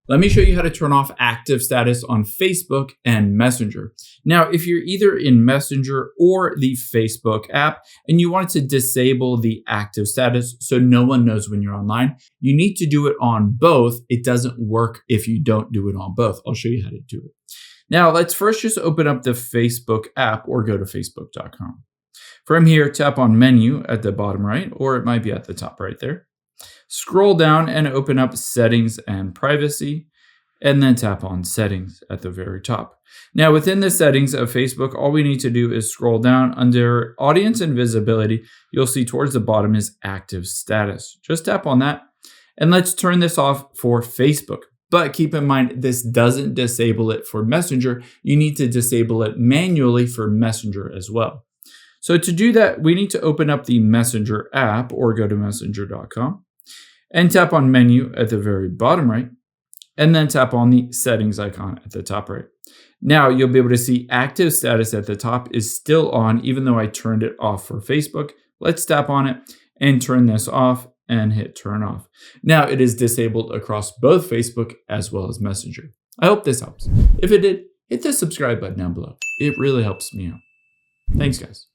Let me show you how to turn off active status on Facebook and Messenger. Now, if you're either in Messenger or the Facebook app and you want to disable the active status so no one knows when you're online, you need to do it on both. It doesn't work if you don't do it on both. I'll show you how to do it. Now, let's first just open up the Facebook app or go to facebook.com. From here, tap on Menu at the bottom right, or it might be at the top right there. Scroll down and open up Settings and Privacy, and then tap on Settings at the very top. Now, within the settings of Facebook, all we need to do is scroll down under Audience and Visibility. You'll see towards the bottom is Active Status. Just tap on that, and let's turn this off for Facebook. But keep in mind, this doesn't disable it for Messenger. You need to disable it manually for Messenger as well. So to do that, we need to open up the Messenger app or go to messenger.com. And tap on Menu at the very bottom right, and then tap on the Settings icon at the top right. Now you'll be able to see active status at the top is still on, even though I turned it off for Facebook. Let's tap on it and turn this off and hit turn off. Now it is disabled across both Facebook as well as Messenger. I hope this helps. If it did, hit the subscribe button down below. It really helps me out. Thanks, guys.